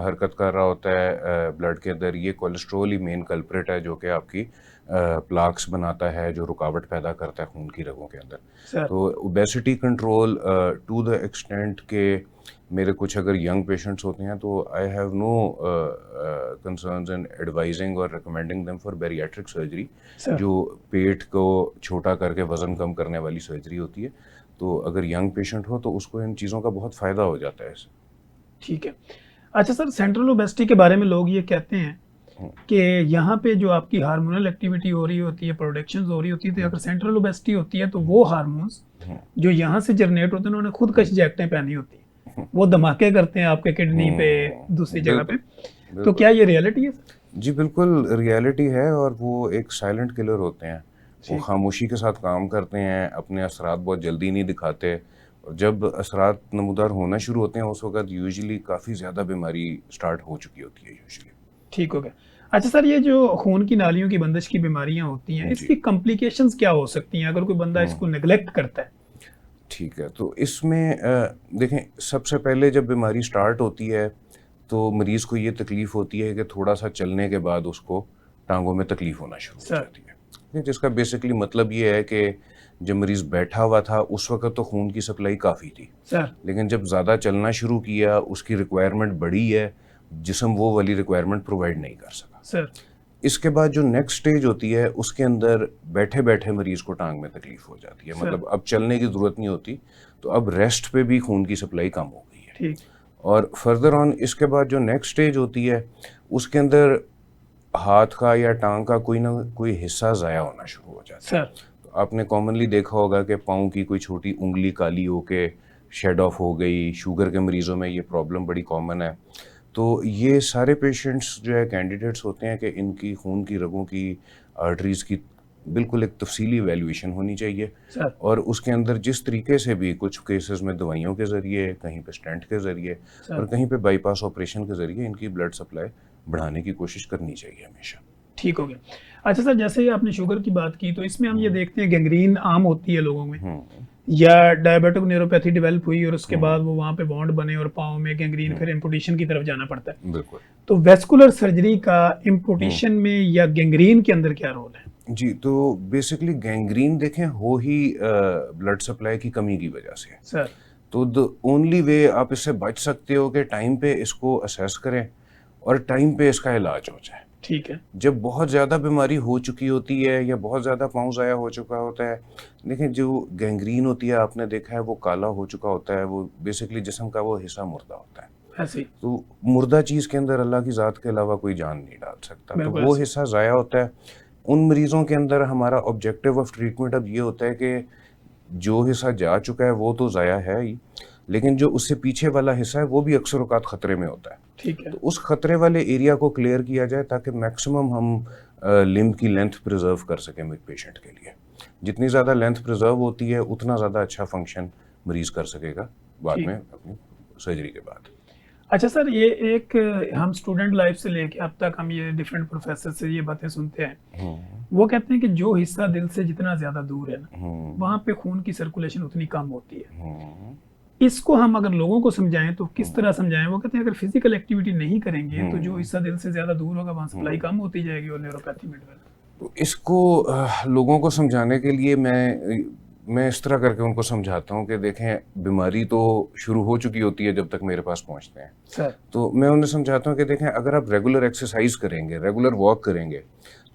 हरकत कर रहा होता है ब्लड के अंदर। ये कोलेस्ट्रॉल ही मेन कल्प्रिट है जो कि आपकी प्लाक्स बनाता है जो रुकावट पैदा करता है खून की रगों के अंदर। सर तो obesity control to the extent के मेरे कुछ अगर यंग पेशेंट्स होते हैं तो I have no concerns in advising और recommending them for bariatric surgery, sir जो पेट को छोटा करके वज़न कम करने वाली सर्जरी होती है। तो अगर यंग पेशेंट हो तो उसको इन चीज़ों का बहुत फ़ायदा हो जाता है इससे। ठीक है। अच्छा सर, सेंट्रल ओबेसिटी के बारे में लोग ये कहते हैं कि यहाँ पे जो आपकी हार्मोनल एक्टिविटी हो रही होती है, प्रोडक्शंस हो रही होती है, तो अगर सेंट्रल ओबेसिटी होती है तो वो हार्मोन्स जो यहाँ से जनरेट होते हैं उन्होंने खुद कश जैकेटें पहनी होती है, वो धमाके करते हैं आपके किडनी पे, दूसरी जगह पे। तो क्या ये रियलिटी है? जी बिल्कुल रियलिटी है, और वो एक साइलेंट किलर होते हैं। वो खामोशी के साथ काम करते हैं, अपने असरात बहुत जल्दी नहीं दिखाते। जब असरात नमूदार होना शुरू होते हैं उस वक्त यूजुअली काफ़ी ज़्यादा बीमारी स्टार्ट हो चुकी होती है यूजुअली। ठीक हो गया। अच्छा सर, ये जो खून की नालियों की बंदिश की बीमारियां होती हैं, इसकी कॉम्प्लिकेशंस क्या हो सकती हैं अगर कोई बंदा इसको नेग्लेक्ट करता है? ठीक है, तो इसमें देखें, सबसे पहले जब बीमारी स्टार्ट होती है तो मरीज़ को ये तकलीफ़ होती है कि थोड़ा सा चलने के बाद उसको टांगों में तकलीफ़ होना शुरू हो जाती है, जिसका बेसिकली मतलब ये है कि जब मरीज़ बैठा हुआ था उस वक्त तो खून की सप्लाई काफ़ी थी सर, लेकिन जब ज़्यादा चलना शुरू किया उसकी रिक्वायरमेंट बढ़ी है, जिस्म वो वाली रिक्वायरमेंट प्रोवाइड नहीं कर सका। सर इसके बाद जो नेक्स्ट स्टेज होती है उसके अंदर बैठे बैठे मरीज़ को टांग में तकलीफ़ हो जाती है, मतलब अब चलने की ज़रूरत नहीं होती, तो अब रेस्ट पे भी खून की सप्लाई कम हो गई है। ठीक। और फर्दर ऑन इसके बाद जो नेक्स्ट स्टेज होती है उसके अंदर हाथ का या टांग का कोई ना कोई हिस्सा ज़ाया होना शुरू हो जाता है। सर, तो आपने कॉमनली देखा होगा कि पाँव की कोई छोटी उंगली काली होके शेड ऑफ हो गई, शुगर के मरीज़ों में ये प्रॉब्लम बड़ी कॉमन है। तो ये सारे पेशेंट्स जो है कैंडिडेट्स होते हैं कि इनकी खून की रगों की आर्टरीज़ की बिल्कुल एक तफसीली वैल्यूएशन होनी चाहिए सर, और उसके अंदर जिस तरीके से भी कुछ केसेस में दवाइयों के ज़रिए, कहीं पे स्टेंट के ज़रिए और कहीं पे बाईपास ऑपरेशन के ज़रिए इनकी ब्लड सप्लाई बढ़ाने की कोशिश करनी चाहिए हमेशा। ठीक हो गया। अच्छा सर, जैसे ही आपने शुगर की बात की तो इसमें हम ये देखते हैं गैंग्रीन आम होती है लोगों में, या डायबिटिक न्यूरोपैथी डेवलप हुई और उसके बाद वो वहाँ पे बॉन्ड बने और पाँव में गैंग्रीन, फिर एम्पुटेशन की तरफ जाना पड़ता है। बिल्कुल। तो वेस्कुलर सर्जरी का एम्पुटेशन में या गैंग्रीन के अंदर क्या रोल है? जी, तो बेसिकली गैंग्रीन देखें हो ही ब्लड सप्लाई की कमी की वजह से। सर, तो द ओनली वे आप इससे बच सकते हो कि टाइम पे इसको असेस करें और टाइम पे इसका इलाज हो जाए। ठीक है। जब बहुत ज़्यादा बीमारी हो चुकी होती है या बहुत ज़्यादा पाँव ज़ाया हो चुका होता है, देखिए जो गैंग्रीन होती है आपने देखा है वो काला हो चुका होता है, वो बेसिकली जिस्म का वो हिस्सा मुर्दा होता है। ऐसे ही। तो मुर्दा चीज़ के अंदर अल्लाह की ज़ात के अलावा कोई जान नहीं डाल सकता, तो वो हिस्सा ज़ाया होता है। उन मरीज़ों के अंदर हमारा ऑब्जेक्टिव ऑफ ट्रीटमेंट अब ये होता है कि जो हिस्सा जा चुका है वो तो ज़ाया है ही, लेकिन जो उससे पीछे वाला हिस्सा है वो भी अक्सर औकात ख़तरे में होता है। ठीक है। तो उस खतरे वाले एरिया को क्लियर किया जाए ताकि मैक्सिमम हम लिम्ब की लेंथ प्रिजर्व कर सकें पेशेंट के लिए। जितनी ज़्यादा लेंथ प्रिजर्व होती है उतना ज़्यादा अच्छा फंक्शन मरीज़ कर सकेगा बाद में अपनी सर्जरी के बाद। अच्छा सर, ये एक हम स्टूडेंट लाइफ से लेके अब तक हम ये डिफरेंट प्रोफेसर से ये बातें सुनते हैं, वो कहते हैं कि जो हिस्सा दिल से जितना ज़्यादा दूर है ना, वहाँ पे खून की सर्कुलेशन उतनी कम होती है। इसको हम अगर लोगों को समझाएं तो किस तरह समझाएं? वो कहते हैं अगर फिजिकल एक्टिविटी नहीं करेंगे तो जो हिस्सा दिल से ज़्यादा दूर होगा वहाँ सप्लाई कम होती जाएगी और न्यूरोपैथी में डेवलप। तो इसको लोगों को समझाने के लिए मैं इस तरह करके उनको समझाता हूँ कि देखें बीमारी तो शुरू हो चुकी होती है जब तक मेरे पास पहुँचते हैं सर। तो मैं उन्हें समझाता हूँ कि देखें अगर आप रेगुलर एक्सरसाइज करेंगे, रेगुलर वॉक करेंगे,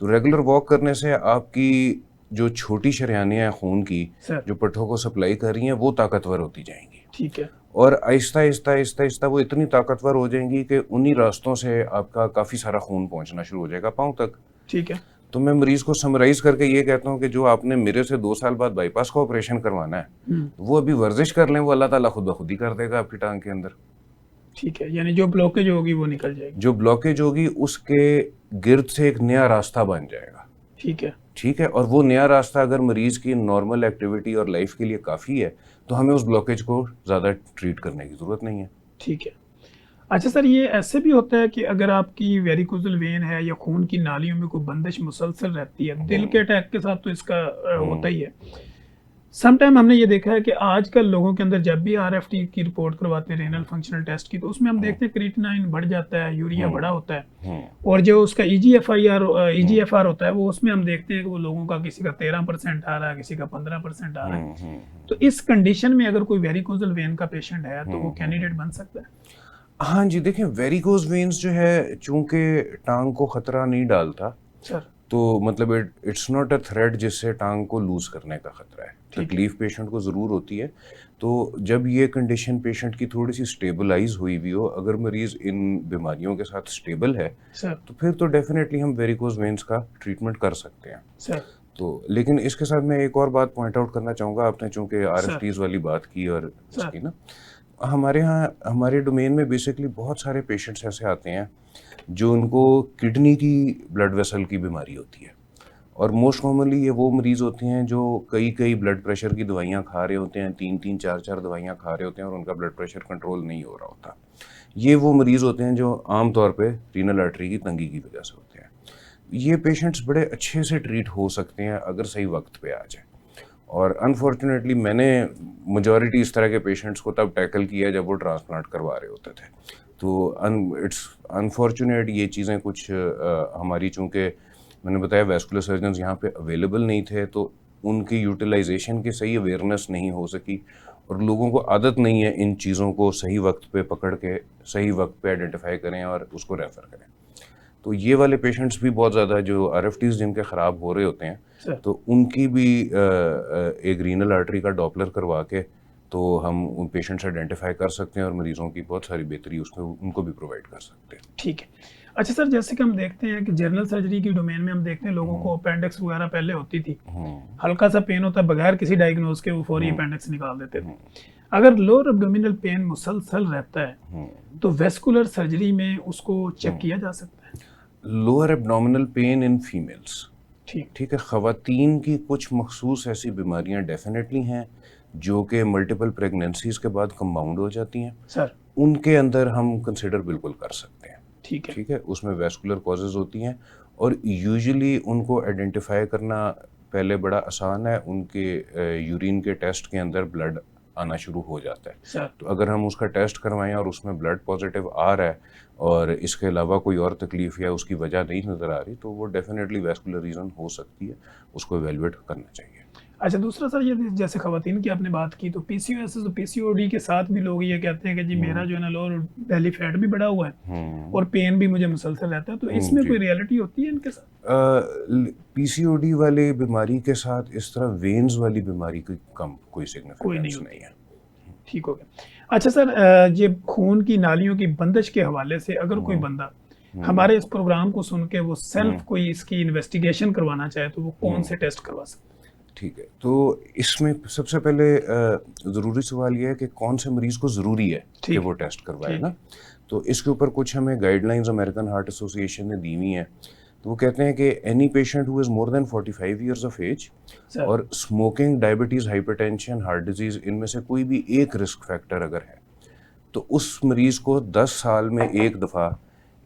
तो रेगुलर वॉक करने से आपकी जो छोटी शरेयानियाँ हैं खून की जो पट्ठों को सप्लाई कर रही हैं वो ताकतवर होती जाएंगी। ठीक है। और आहिस्ता आहिस्ता आहिस्ता आहिस्ता वो इतनी ताकतवर हो जाएंगी कि उन्हीं रास्तों से आपका काफ़ी सारा खून पहुँचना शुरू हो जाएगा पाँव तक। ठीक है। तो मैं मरीज़ को समराइज़ करके ये कहता हूँ कि जो आपने मेरे से 2 साल बाद बाईपास का ऑपरेशन करवाना है वो अभी वर्जिश कर लें, वो अल्लाह ताला खुद ब खुद ही कर देगा आपकी टांग के अंदर। ठीक है, यानी जो ब्लॉकेज होगी वो निकल जाएगी। जो ब्लॉकेज होगी उसके गिर्द से एक नया रास्ता बन जाएगा। ठीक है। ठीक है, और वो नया रास्ता अगर मरीज़ की नॉर्मल एक्टिविटी और लाइफ के लिए काफ़ी है तो हमें उस ब्लॉकेज को ज़्यादा ट्रीट करने की ज़रूरत नहीं है। ठीक है। अच्छा सर, ये ऐसे भी होता है कि अगर आपकी वेरिकोजल वेन है या खून की नालियों में कोई बंदिश मुसलसल रहती है, दिल के अटैक के साथ तो इसका होता ही है, समटाइम हमने ये देखा है कि आजकल लोगों के अंदर जब भी आरएफटी की रिपोर्ट करवाते हैं रेनल फंक्शनल टेस्ट की, तो उसमें हम देखते हैं क्रिएटिनिन बढ़ जाता है, यूरिया बढ़ा होता है, और जो उसका ईजीएफआर होता है वो उसमें हम देखते हैं कि वो लोगों का किसी का 13% आ रहा है, किसी का 15% आ रहा है। तो इस कंडीशन में अगर कोई वेरिकोजल वेन का पेशेंट है तो वो कैंडिडेट बन सकता है? हाँ जी, देखिए वेरिकोज वेन्स जो है चूंकि टांग को खतरा नहीं डालता सर, तो मतलब इट्स नॉट अ थ्रेट जिससे टांग को लूज करने का खतरा है। तकलीफ पेशेंट को ज़रूर होती है। तो जब ये कंडीशन पेशेंट की थोड़ी सी स्टेबलाइज हुई भी हो, अगर मरीज इन बीमारियों के साथ स्टेबल है सर, तो फिर तो डेफिनेटली हम वेरिकोज वेन्स का ट्रीटमेंट कर सकते हैं। सर, तो लेकिन इसके साथ मैं एक और बात पॉइंट आउट करना चाहूँगा, आपने चूंकि आरएफटीज वाली बात की और इसकी ना, हमारे यहाँ हमारे डोमेन में बेसिकली बहुत सारे पेशेंट्स ऐसे आते हैं जो उनको किडनी की ब्लड वेसल की बीमारी होती है, और मोस्ट कॉमनली ये वो मरीज़ होते हैं जो कई ब्लड प्रेशर की दवाइयाँ खा रहे होते हैं, 3 4 दवाइयाँ खा रहे होते हैं और उनका ब्लड प्रेशर कंट्रोल नहीं हो रहा होता। ये वो मरीज़ होते हैं जो आमतौर पे रीनल आर्टरी की तंगी की वजह से होते हैं। ये पेशेंट्स बड़े अच्छे से ट्रीट हो सकते हैं अगर सही वक्त पे आ जाए, और अनफॉर्चुनेटली मैंने मेजॉरिटी इस तरह के पेशेंट्स को तब टैकल किया जब वो ट्रांसप्लांट करवा रहे होते थे। तो इट्स अनफॉर्चुनेट ये चीज़ें कुछ हमारी, चूँकि मैंने बताया वैस्कुलर सर्जन्स यहाँ पे अवेलेबल नहीं थे, तो उनकी यूटिलाइजेशन की सही अवेयरनेस नहीं हो सकी, और लोगों को आदत नहीं है इन चीज़ों को सही वक्त पे पकड़ के सही वक्त पे आइडेंटिफाई करें और उसको रेफ़र करें। तो ये वाले पेशेंट्स भी बहुत ज़्यादा, जो आरएफटीज जिनके ख़राब हो रहे होते हैं, तो उनकी भी एक रीनल आर्टरी का डॉपलर करवा के तो हम उन पेशेंट्स आइडेंटिफाई कर सकते हैं और मरीजों की बहुत सारी बेहतरी उसमें उनको भी प्रोवाइड कर सकते हैं। ठीक है। अच्छा सर, जैसे कि हम देखते हैं कि जनरल सर्जरी की डोमेन में हम देखते हैं लोगों को अपेंडिक्स वगैरह पहले होती थी, हल्का सा पेन होता है, बगैर किसी डायग्नोज के वो फौरी अपेंडिक्स निकाल देते थे। अगर लोअर एब्डोमिनल पेन मुसलसल रहता है तो वेस्कुलर सर्जरी में उसको चेक किया जा सकता है? Lower abdominal pain in females, ठीक है, ख़वातीन की कुछ मखसूस ऐसी बीमारियां डेफिनेटली हैं जो कि मल्टीपल प्रेगनेंसीज के बाद कंपाउंड हो जाती हैं सर, उनके अंदर हम कंसिडर बिल्कुल कर सकते हैं। ठीक है, उसमें वैस्कुलर कॉजेज होती हैं और यूजुअली उनको आइडेंटिफाई करना पहले बड़ा आसान है, उनके यूरिन के टेस्ट के अंदर ब्लड आना शुरू हो जाता है। सर, तो अगर हम उसका टेस्ट करवाएं और उसमें ब्लड पॉजिटिव आ रहा है और इसके अलावा कोई और तकलीफ या उसकी वजह नहीं नज़र आ रही, तो वो डेफिनेटली वैस्कुलर रीज़न हो सकती है, उसको एवेलुएट करना चाहिए। अच्छा, दूसरा सर, ये जैसे खवातीन की आपने बात की, तो पीसीओएस तो पीसीओडी के साथ भी लोग ये कहते हैं कि जी मेरा जो है ना लोअर बेली फैट भी बढ़ा हुआ है और पेन भी मुझे मुसलसल रहता है, तो इसमें कोई रियलिटी होती है इनके साथ? पीसीओडी वाली बीमारी के साथ इस तरह वेन्स वाली बीमारी की कम कोई सिग्निफिकेंस नहीं है। ठीक हो गया। अच्छा सर, ये खून की नालियों की बंदिश के हवाले से अगर कोई बंदा हमारे इस प्रोग्राम को सुन के वो सेल्फ कोई इसकी इन्वेस्टिगेशन करवाना चाहे तो वो कौन से टेस्ट करवा सकता है? ठीक है, तो इसमें सबसे पहले ज़रूरी सवाल ये है कि कौन से मरीज़ को ज़रूरी है कि वो टेस्ट करवाए ना। तो इसके ऊपर कुछ हमें गाइडलाइंस अमेरिकन हार्ट एसोसिएशन ने दी हुई हैं। तो वो कहते हैं कि any patient who is more than 45 years of age और smoking, diabetes, hypertension, heart disease, इनमें से कोई भी एक रिस्क फैक्टर अगर है तो उस मरीज़ को 10 साल में एक दफ़ा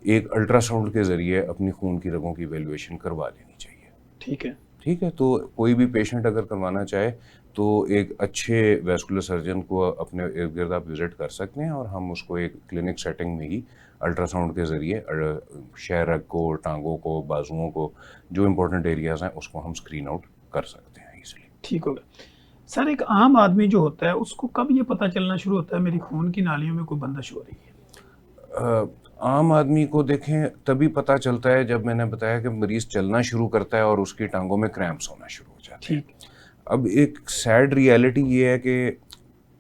एक अल्ट्रासाउंड के ज़रिए अपनी खून की रगों की वैल्यूएशन करवा लेनी चाहिए। ठीक है, तो कोई भी पेशेंट अगर करवाना चाहे तो एक अच्छे वैस्कुलर सर्जन को अपने इर्द गिर्द आप विज़िट कर सकते हैं और हम उसको एक क्लिनिक सेटिंग में ही अल्ट्रासाउंड के ज़रिए शहरग को, टांगों को, बाजुओं को, जो इम्पोर्टेंट एरियाज़ हैं उसको हम स्क्रीन आउट कर सकते हैं ईजिली। ठीक होगा सर। एक आम आदमी जो होता है उसको कब ये पता चलना शुरू होता है मेरी खून की नालियों में कोई बंदिश हो रही है? आम आदमी को देखें तभी पता चलता है जब मैंने बताया कि मरीज़ चलना शुरू करता है और उसकी टांगों में क्रैम्प्स होना शुरू हो जाते हैं। अब एक सैड रियलिटी ये है कि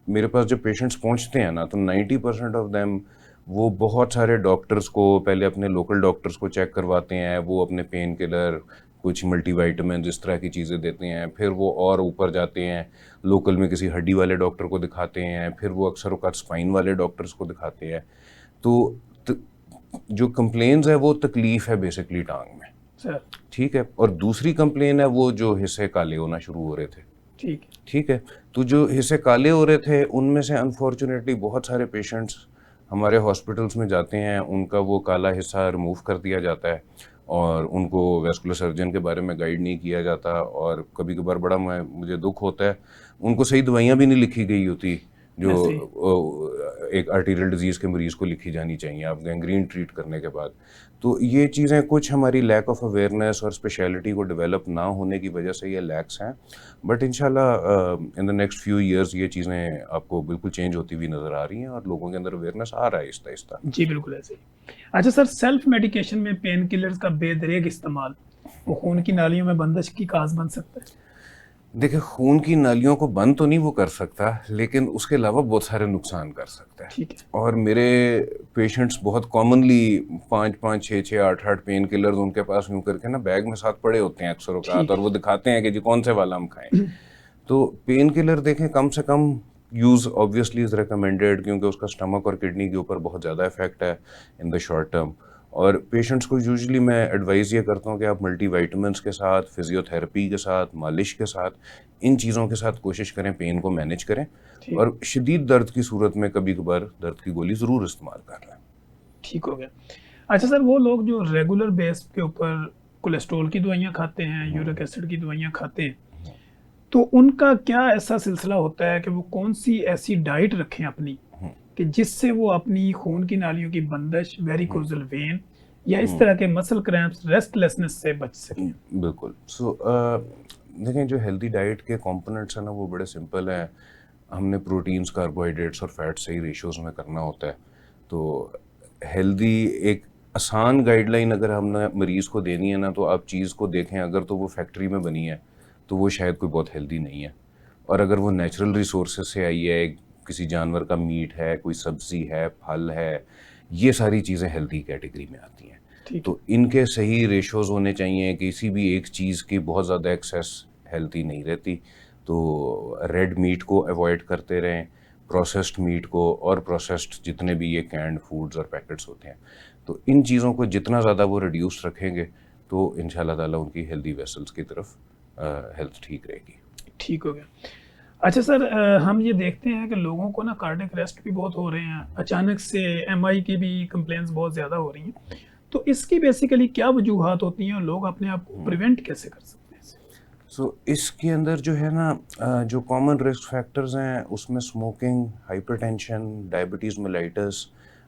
मेरे पास जब पेशेंट्स पहुंचते हैं ना तो 90% ऑफ देम वो बहुत सारे डॉक्टर्स को, पहले अपने लोकल डॉक्टर्स को चेक करवाते हैं, वो अपने पेन किलर, कुछ मल्टीवाइटामिन इस तरह की चीज़ें देते हैं, फिर वो और ऊपर जाते हैं, लोकल में किसी हड्डी वाले डॉक्टर को दिखाते हैं, फिर वो अक्सर औक़ात स्पाइन वाले डॉक्टर्स को दिखाते हैं। तो जो कंप्लेन्स है वो तकलीफ़ है बेसिकली टांग में सर, ठीक है, और दूसरी कंप्लेन है वो जो हिस्से काले होना शुरू हो रहे थे। ठीक है, तो जो हिस्से काले हो रहे थे उनमें से अनफॉर्चुनेटली बहुत सारे पेशेंट्स हमारे हॉस्पिटल्स में जाते हैं, उनका वो काला हिस्सा रिमूव कर दिया जाता है और उनको वैस्कुलर सर्जन के बारे में गाइड नहीं किया जाता, और कभी कभार बड़ा मुझे दुख होता है, उनको सही दवाइयाँ भी नहीं लिखी गई होती जो एक आर्टीरियल डिजीज़ के मरीज़ को लिखी जानी चाहिए आप गैंग्रीन ट्रीट करने के बाद। तो ये चीज़ें कुछ हमारी लैक ऑफ अवेयरनेस और स्पेशलिटी को डेवलप ना होने की वजह से ये लैक्स हैं, बट इंशाल्लाह in the next few years ये चीज़ें आपको बिल्कुल चेंज होती हुई नज़र आ रही हैं और लोगों के अंदर अवेयरनेस आ रहा है आहिस्ता आहिस्ता। जी बिल्कुल ऐसे ही। अच्छा सर, सेल्फ मेडिकेशन में पेन किलर्स का बेदरेग इस्तेमाल वो खून की नालियों में बंदिश की काज बन सकता है? देखिए, खून की नालियों को बंद तो नहीं वो कर सकता, लेकिन उसके अलावा बहुत सारे नुकसान कर सकता है। ठीक है। और मेरे पेशेंट्स बहुत कॉमनली 5-5, 6-6, 8-8 पेन किलर्स उनके पास यूँ करके ना बैग में साथ पड़े होते हैं अक्सर औकात, और वो दिखाते हैं कि जी कौन से वाला हम खाएं। तो पेन किलर देखें, कम से कम यूज़ ऑब्वियसली इज़ रिकमेंडेड, क्योंकि उसका स्टमक और किडनी के ऊपर बहुत ज़्यादा इफेक्ट है इन द शॉर्ट टर्म। और पेशेंट्स को यूजुअली मैं एडवाइज़ ये करता हूँ कि आप मल्टीविटामिन्स के साथ, फिजियोथेरेपी के साथ, मालिश के साथ, इन चीज़ों के साथ कोशिश करें पेन को मैनेज करें, और शदीद दर्द की सूरत में कभी कभार दर्द की गोली ज़रूर इस्तेमाल कर लें। ठीक हो गया। अच्छा सर, वो लोग जो रेगुलर बेस के ऊपर कोलेस्ट्रॉल की दवाइयाँ खाते हैं, यूरिक एसिड की दवाइयाँ खाते हैं, तो उनका क्या ऐसा सिलसिला होता है कि वो कौन सी ऐसी डाइट रखें अपनी कि जिससे वो अपनी खून की नालियों की बंदिश, वेरिकोजल वेन या इस तरह के मसल क्रैम्प्स, रेस्टलेसनेस से बच सकें? बिल्कुल। देखें, जो हेल्दी डाइट के कंपोनेंट्स हैं ना, वो बड़े सिंपल हैं। हमने प्रोटीन्स, कार्बोहाइड्रेट्स और फैट्स सही रेशियोज़ में करना होता है। तो हेल्दी एक आसान गाइडलाइन अगर हमने मरीज़ को देनी है ना, तो आप चीज़ को देखें, अगर तो वो फैक्ट्री में बनी है तो वो शायद कोई बहुत हेल्दी नहीं है, और अगर वो नेचुरल रिसोर्सेज से आई है, किसी जानवर का मीट है, कोई सब्ज़ी है, फल है, ये सारी चीज़ें हेल्दी कैटेगरी में आती हैं। तो इनके सही रेशोज़ होने चाहिए, किसी भी एक चीज़ की बहुत ज़्यादा एक्सेस हेल्दी नहीं रहती। तो रेड मीट को अवॉइड करते रहें, प्रोसेस्ड मीट को, और प्रोसेस्ड जितने भी ये कैंड फूड्स और पैकेट्स होते हैं, तो इन चीज़ों को जितना ज़्यादा वो रिड्यूस रखेंगे तो इंशाल्लाह ताला उनकी हेल्दी वेसल्स की तरफ हेल्थ ठीक रहेगी। ठीक हो गया। अच्छा सर, हम ये देखते हैं कि लोगों को ना कार्डियक अरेस्ट भी बहुत हो रहे हैं, अचानक से एमआई की भी कंप्लेंट्स बहुत ज़्यादा हो रही हैं, तो इसकी बेसिकली क्या वजूहात होती हैं और लोग अपने आप को प्रिवेंट कैसे कर सकते हैं इससे? इसके अंदर जो है ना, जो कॉमन रिस्क फैक्टर्स हैं उसमें smoking, hypertension, diabetes mellitus,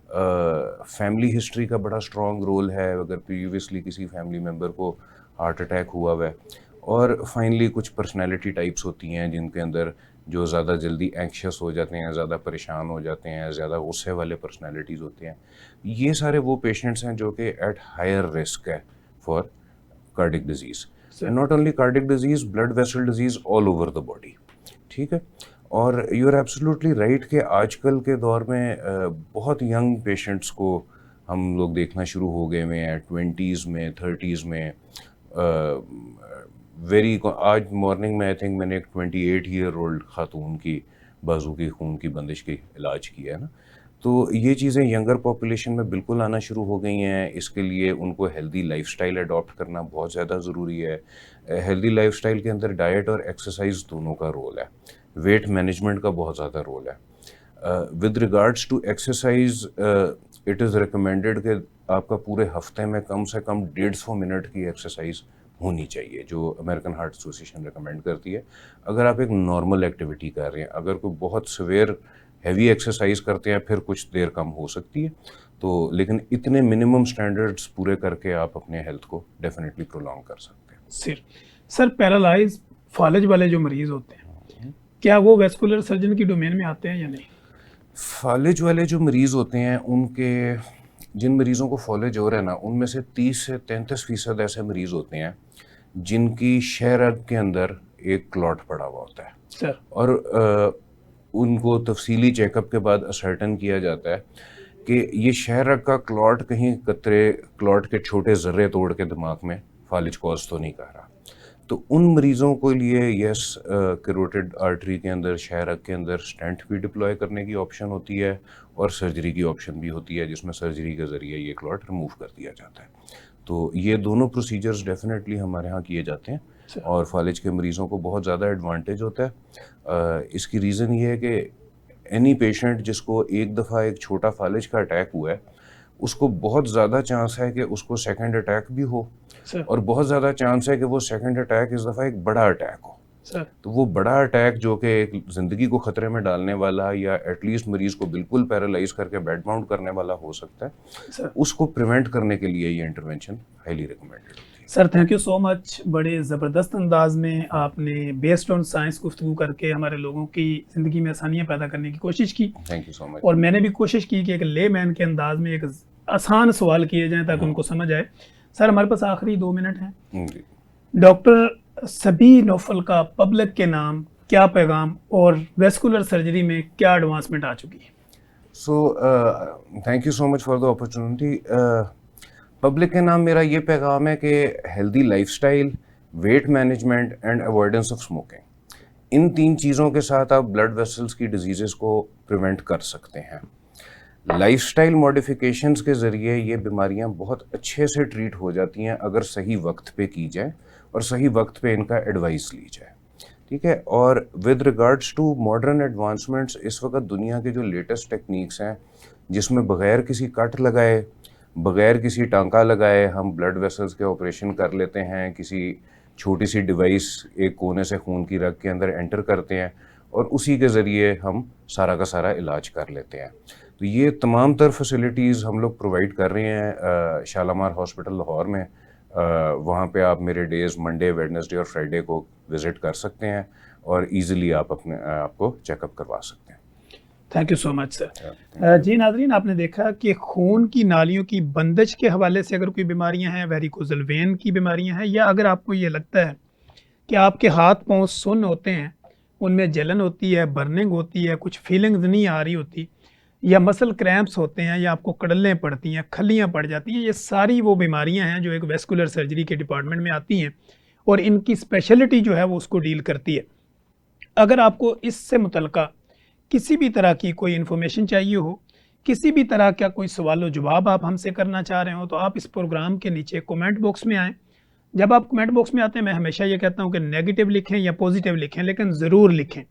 family history का बड़ा स्ट्रॉन्ग रोल है, अगर प्रीवियसली किसी फैमिली मेम्बर को हार्ट अटैक हुआ हुआ है, और फाइनली कुछ पर्सनैलिटी टाइप्स होती हैं जिनके अंदर जो ज़्यादा जल्दी एंक्शस हो जाते हैं, ज़्यादा परेशान हो जाते हैं, ज़्यादा गुस्से वाले पर्सनैलिटीज़ होते हैं। ये सारे वो पेशेंट्स हैं जो कि एट हायर रिस्क है for cardiac disease, and not only cardiac disease, blood vessel disease all over the body. ठीक है। और यू आर एब्सोल्युटली राइट कि आजकल के दौर में बहुत यंग पेशेंट्स को हम लोग देखना शुरू हो गए हैं, 20s में, 30s में। आज मॉर्निंग में आई थिंक मैंने एक 28 ईयर ओल्ड खातून की बाजू की खून की बंदिश की इलाज किया है ना। तो ये चीज़ें यंगर पॉपुलेशन में बिल्कुल आना शुरू हो गई हैं। इसके लिए उनको हेल्दी लाइफस्टाइल अडॉप्ट करना बहुत ज़्यादा ज़रूरी है। हेल्दी लाइफस्टाइल के अंदर डाइट और एक्सरसाइज दोनों का रोल है, वेट मैनेजमेंट का बहुत ज़्यादा रोल है। With regards to exercise, it is recommended कि आपका पूरे हफ्ते में कम से कम 150 मिनट की एक्सरसाइज होनी चाहिए, जो अमेरिकन हार्ट एसोसिएशन रिकमेंड करती है। अगर आप एक नॉर्मल एक्टिविटी कर रहे हैं, अगर कोई बहुत सवेयर हैवी एक्सरसाइज करते हैं फिर कुछ देर कम हो सकती है, तो लेकिन इतने मिनिमम स्टैंडर्ड्स पूरे करके आप अपने हेल्थ को डेफिनेटली प्रोलॉन्ग कर सकते हैं। सर पैरालाइज फालिज वाले जो मरीज होते हैं, क्या वो वेस्कुलर सर्जन की डोमेन में आते हैं या नहीं? फालिज वाले जो मरीज़ होते हैं, उनके जिन मरीज़ों को फॉलेज हो रहा है ना, उनमें से 30 से 33% ऐसे मरीज़ होते हैं जिनकी शह रग के अंदर एक क्लॉट पड़ा हुआ होता है सर, और उनको तफसीली चेकअप के बाद असर्टन किया जाता है कि ये शह रग का क्लॉट कहीं कतरे क्लॉट के छोटे ज़र्रे तोड़ के दिमाग में फालिज कॉज तो नहीं कर रहा। तो उन मरीज़ों को लिए यस, कैरोटिड आर्टरी के अंदर, शह रग के अंदर स्टेंट भी डिप्लॉय करने की ऑप्शन होती है, और सर्जरी की ऑप्शन भी होती है जिसमें सर्जरी के ज़रिए ये क्लॉट रिमूव कर दिया जाता है। तो ये दोनों प्रोसीजर्स डेफिनेटली हमारे यहाँ किए जाते हैं और फालिज के मरीज़ों को बहुत ज़्यादा एडवांटेज होता है। इसकी रीज़न ये है कि एनी पेशेंट जिसको एक दफ़ा एक छोटा फालिज का अटैक हुआ है, उसको बहुत ज़्यादा चांस है कि उसको सेकंड अटैक भी हो, और बहुत ज़्यादा चांस है कि वो सेकंड अटैक इस दफ़ा एक बड़ा अटैक हो। तो वो बड़ा अटैक जो कि एक ज़िंदगी को ख़तरे में डालने वाला या एटलीस्ट मरीज़ को बिल्कुल पैरालाइज करके बेड बाउंड करने वाला हो सकता है, उसको प्रिवेंट करने के लिए ये इंटरवेंशन हाईली रिकमेंडेड होती है। Sir thank you so much, बड़े ज़बरदस्त अंदाज में आपने बेस्ड ऑन साइंस गुफ्तगू करके हमारे लोगों की ज़िंदगी में आसानियाँ पैदा करने की कोशिश की। Thank you so much. और मैंने भी कोशिश की कि एक लेमैन के अंदाज में एक आसान सवाल किए जाएँ ताकि उनको समझ आए। सर हमारे पास आखिरी 2 मिनट हैं। डॉक्टर सबी नौफल का पब्लिक के नाम क्या पैगाम और वेस्कुलर सर्जरी में क्या एडवांसमेंट आ चुकी है? So thank you so much for the opportunity. Public के नाम मेरा ये पैगाम है कि healthy lifestyle, weight management and avoidance of smoking, इन 3 चीज़ों के साथ आप ब्लड वेसल्स की डिजीज़ेस को प्रिवेंट कर सकते हैं। लाइफस्टाइल मॉडिफिकेशंस के ज़रिए ये बीमारियां बहुत अच्छे से ट्रीट हो जाती हैं अगर सही वक्त पे की जाए और सही वक्त पे इनका एडवाइस ली जाए, ठीक है। और with regards to modern advancements, इस वक्त दुनिया के जो लेटेस्ट टेक्निक्स हैं जिसमें बग़ैर किसी कट लगाए, बग़ैर किसी टांका लगाए हम ब्लड वेसल्स के ऑपरेशन कर लेते हैं, किसी छोटी सी डिवाइस एक कोने से खून की रग के अंदर एंटर करते हैं और उसी के ज़रिए हम सारा का सारा इलाज कर लेते हैं। तो ये तमाम तर फैसिलिटीज़ हम लोग प्रोवाइड कर रहे हैं शालामार हॉस्पिटल लाहौर में। वहाँ पे आप मेरे डेज़ मंडे, वेडनेसडे और फ्राइडे को विज़िट कर सकते हैं और इजीली आप अपने आपको चेकअप करवा सकते हैं। Thank you so much sir. जी नाज़रीन, आपने देखा कि खून की नालियों की बंदिश के हवाले से अगर कोई बीमारियां हैं, वेरिकोज़ल वेन की बीमारियां हैं, या अगर आपको ये लगता है कि आपके हाथ पांव सुन्न होते हैं, उनमें जलन होती है, बर्निंग होती है, कुछ फीलिंग्स नहीं आ रही होती, या मसल क्रैम्प्स होते हैं, या आपको कड़लें पड़ती हैं, खलियाँ पड़ जाती हैं, ये सारी वो बीमारियां हैं जो एक वेस्कुलर सर्जरी के डिपार्टमेंट में आती हैं और इनकी स्पेशलिटी जो है वो उसको डील करती है। अगर आपको इससे मुतल्लिका किसी भी तरह की कोई इन्फॉर्मेशन चाहिए हो, किसी भी तरह का कोई सवाल व जवाब आप हमसे करना चाह रहे हो, तो आप इस प्रोग्राम के नीचे कमेंट बॉक्स में आएँ। जब आप कमेंट बॉक्स में आते हैं, मैं हमेशा ये कहता हूँ कि नेगेटिव लिखें या पॉजिटिव लिखें, लेकिन ज़रूर लिखें।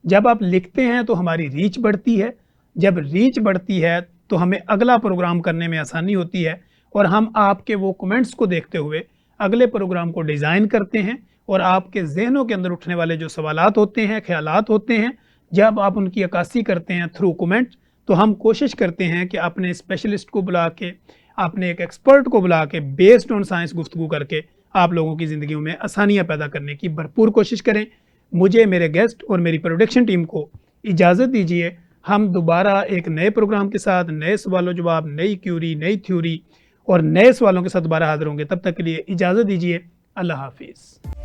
जब आप लिखते हैं तो हमारी रीच बढ़ती है, जब रीच बढ़ती है तो हमें अगला प्रोग्राम करने में आसानी होती है और हम आपके वो कमेंट्स को देखते हुए अगले प्रोग्राम को डिज़ाइन करते हैं और आपके जहनों के अंदर उठने वाले जो सवालात होते हैं, ख्यालात होते हैं, जब आप उनकी अक्कासी करते हैं थ्रू कमेंट, तो हम कोशिश करते हैं कि अपने स्पेशलिस्ट को बुला के, अपने एक एक्सपर्ट को बुला के बेस्ड ऑन साइंस गुफ्तगू करके आप लोगों की ज़िंदगियों में आसानियाँ पैदा करने की भरपूर कोशिश करें। मुझे, मेरे गेस्ट और मेरी प्रोडक्शन टीम को इजाज़त दीजिए। हम दोबारा एक नए प्रोग्राम के साथ, नए सवालों जवाब, नई क्यूरी, नई थ्योरी और नए सवालों के साथ दोबारा हाजिर होंगे। तब तक के लिए इजाज़त दीजिए। अल्लाह हाफिज़।